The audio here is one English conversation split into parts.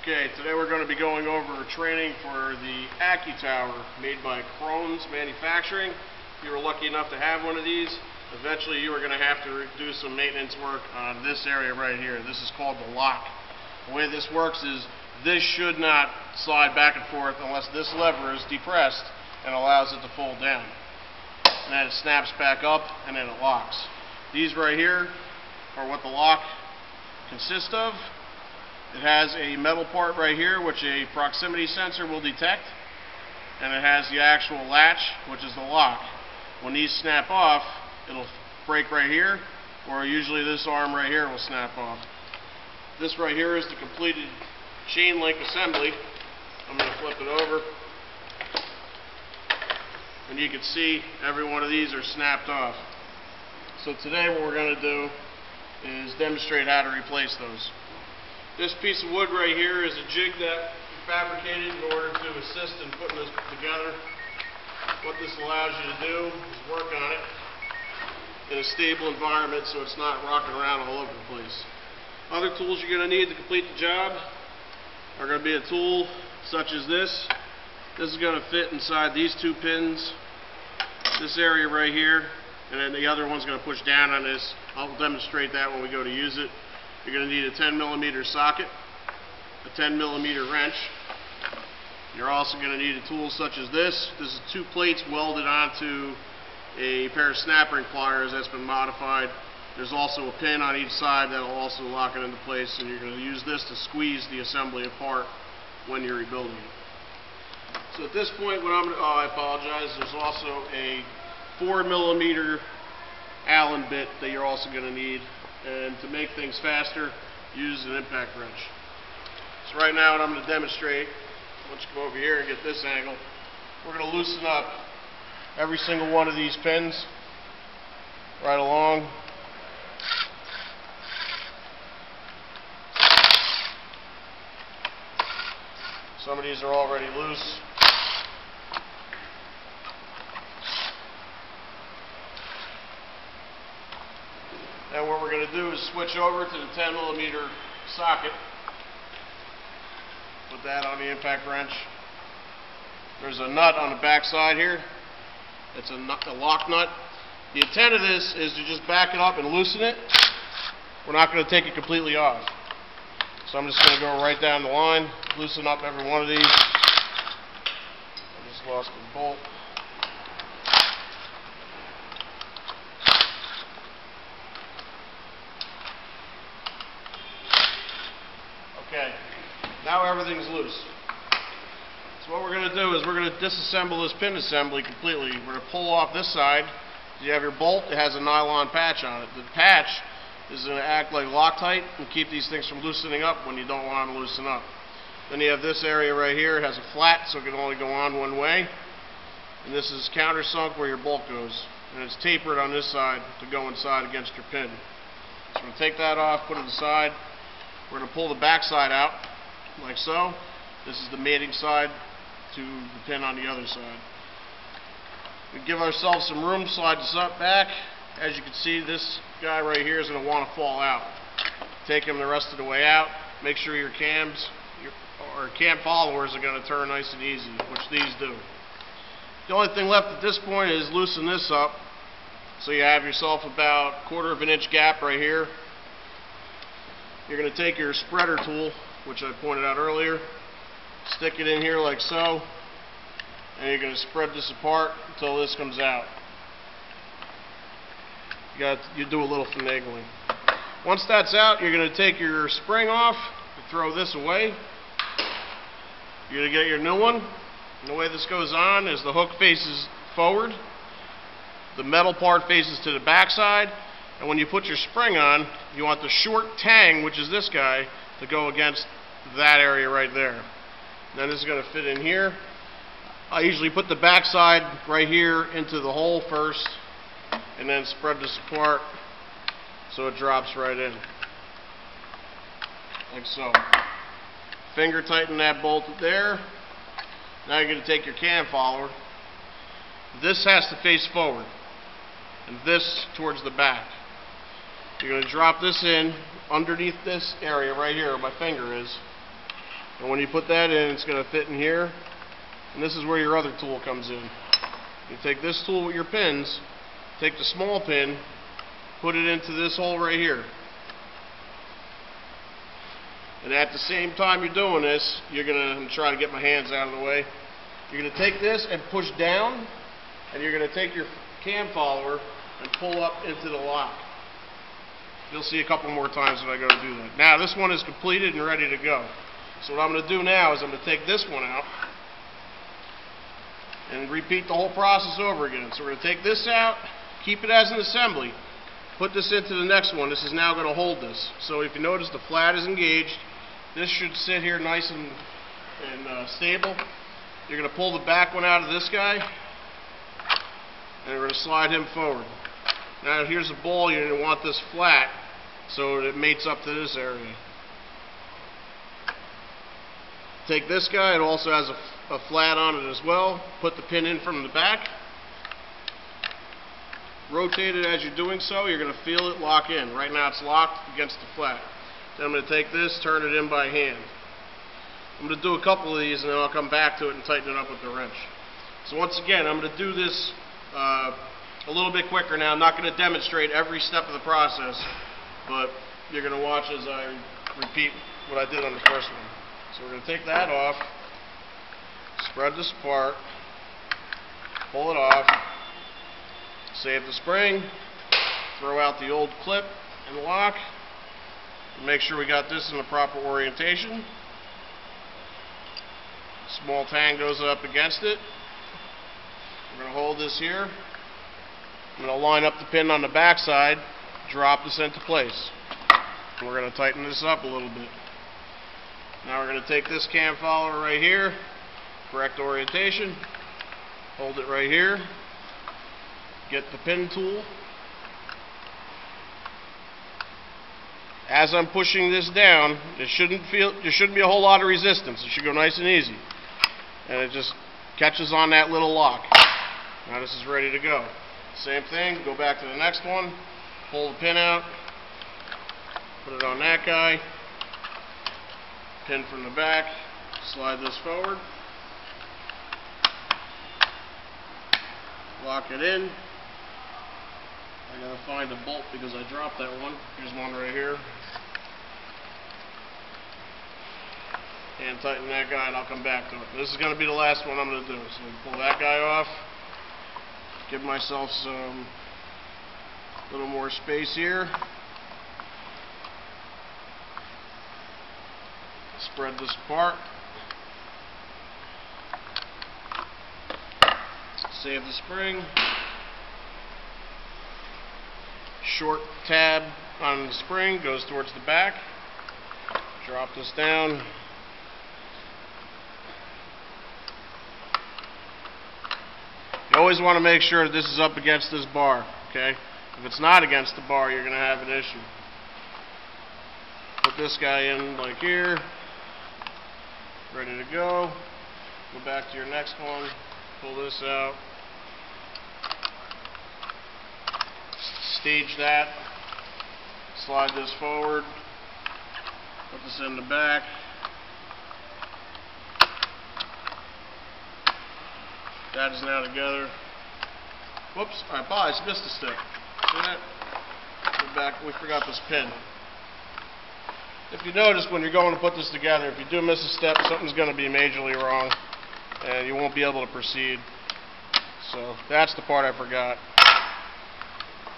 Okay, today we're going to be going over training for the Akkutower made by Crohn's Manufacturing. If you were lucky enough to have one of these, eventually you are going to have to do some maintenance work on this area right here. This is called the lock. The way this works is this should not slide back and forth unless this lever is depressed and allows it to fold down. And then it snaps back up and then it locks. These right here are what the lock consists of. It has a metal part right here which a proximity sensor will detect, and it has the actual latch, which is the lock. When these snap off, it'll break right here, or usually this arm right here will snap off. This right here is the completed chain link assembly. I'm going to flip it over, and you can see every one of these are snapped off. So today what we're going to do is demonstrate how to replace those. This piece of wood right here is a jig that we fabricated in order to assist in putting this together. What this allows you to do is work on it in a stable environment so it's not rocking around all over the place. Other tools you're going to need to complete the job are going to be a tool such as this. This is going to fit inside these two pins, this area right here, and then the other one's going to push down on this. I'll demonstrate that when we go to use it. You're going to need a 10mm socket, a 10mm wrench. You're also going to need a tool such as this. This is two plates welded onto a pair of snap ring pliers that's been modified. There's also a pin on each side that will also lock it into place, and you're going to use this to squeeze the assembly apart when you're rebuilding it. So at this point, I apologize, there's also a 4mm Allen bit that you're also going to need. And to make things faster, use an impact wrench. So right now what I'm going to demonstrate, let's go over here and get this angle. We're going to loosen up every single one of these pins right along. Some of these are already loose. And what we're going to do is switch over to the 10mm socket. Put that on the impact wrench. There's a nut on the back side here. It's a lock nut. The intent of this is to just back it up and loosen it. We're not going to take it completely off. So I'm just going to go right down the line, loosen up every one of these. I just lost the bolt. Okay, now everything's loose. So what we're going to do is we're going to disassemble this pin assembly completely. We're going to pull off this side. You have your bolt, it has a nylon patch on it. The patch is going to act like Loctite and keep these things from loosening up when you don't want them to loosen up. Then you have this area right here. It has a flat, so it can only go on one way. And this is countersunk where your bolt goes. And it's tapered on this side to go inside against your pin. So we're going to take that off, put it aside. We're going to pull the back side out, like so. This is the mating side to the pin on the other side. We give ourselves some room, slide this up back. As you can see, this guy right here is going to want to fall out. Take him the rest of the way out. Make sure your cams, or cam followers are going to turn nice and easy, which these do. The only thing left at this point is loosen this up. So you have yourself about 1/4 of an inch gap right here. You're going to take your spreader tool, which I pointed out earlier, stick it in here like so, and you're going to spread this apart until this comes out. You do a little finagling. Once that's out, you're going to take your spring off and throw this away. You're going to get your new one. And the way this goes on is the hook faces forward, the metal part faces to the back side. And when you put your spring on, you want the short tang, which is this guy, to go against that area right there. Then this is going to fit in here. I usually put the back side right here into the hole first, and then spread this apart so it drops right in. Like so. Finger tighten that bolt there. Now you're going to take your cam follower. This has to face forward, and this towards the back. You're going to drop this in underneath this area right here where my finger is. And when you put that in, it's going to fit in here. And this is where your other tool comes in. You take this tool with your pins, take the small pin, put it into this hole right here. And at the same time you're doing this, you're going to, I'm trying to get my hands out of the way, you're going to take this and push down, and you're going to take your cam follower and pull up into the lock. You'll see a couple more times when I go to do that. Now this one is completed and ready to go. So what I'm going to do now is I'm going to take this one out and repeat the whole process over again. So we're going to take this out, keep it as an assembly, put this into the next one. This is now going to hold this. So if you notice, the flat is engaged. This should sit here nice and stable. You're going to pull the back one out of this guy, and we're going to slide him forward. Now here's the ball. You're going to want this flat so that it mates up to this area. Take this guy, it also has a flat on it as well. Put the pin in from the back. Rotate it as you're doing so. You're going to feel it lock in. Right now it's locked against the flat. Then I'm going to take this, turn it in by hand. I'm going to do a couple of these and then I'll come back to it and tighten it up with the wrench. So once again, I'm going to do this a little bit quicker now. I'm not going to demonstrate every step of the process, but you're going to watch as I repeat what I did on the first one. So we're going to take that off, spread this apart, pull it off, save the spring, throw out the old clip and lock, and make sure we got this in the proper orientation. Small tang goes up against it. We're going to hold this here. I'm going to line up the pin on the back side, drop this into place. And we're going to tighten this up a little bit. Now we're going to take this cam follower right here, correct orientation, hold it right here, get the pin tool. As I'm pushing this down, there shouldn't be a whole lot of resistance. It should go nice and easy. And it just catches on that little lock. Now this is ready to go. Same thing, go back to the next one, pull the pin out, put it on that guy, pin from the back, slide this forward, lock it in. I gotta find a bolt because I dropped that one. Here's one right here. And tighten that guy and I'll come back to it. This is going to be the last one I'm going to do. So pull that guy off. Give myself some little more space here. Spread this apart. Save the spring. Short tab on the spring goes towards the back. Drop this down. You always want to make sure that this is up against this bar, okay? If it's not against the bar, you're going to have an issue. Put this guy in like here. Ready to go. Go back to your next one. Pull this out. Stage that. Slide this forward. Put this in the back. That is now together. Whoops, I missed a step. See that? Go back, we forgot this pin. If you notice when you're going to put this together, if you do miss a step, something's going to be majorly wrong and you won't be able to proceed. So that's the part I forgot.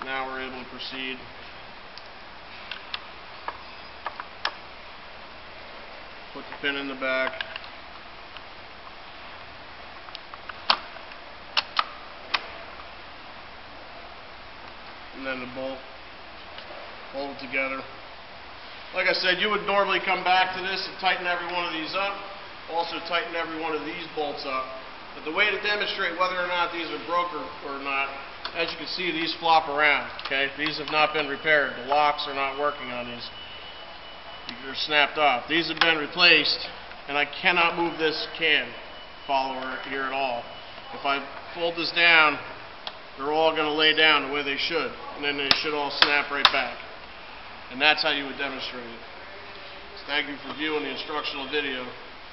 Now we're able to proceed. Put the pin in the back. And then the bolt, hold it together. Like I said, you would normally come back to this and tighten every one of these up, also tighten every one of these bolts up. But the way to demonstrate whether or not these are broke or not, as you can see, these flop around, okay? These have not been repaired. The locks are not working on these. They're snapped off. These have been replaced, and I cannot move this cam follower here at all. If I fold this down, they're all going to lay down the way they should, and then they should all snap right back. And that's how you would demonstrate it. So thank you for viewing the instructional video.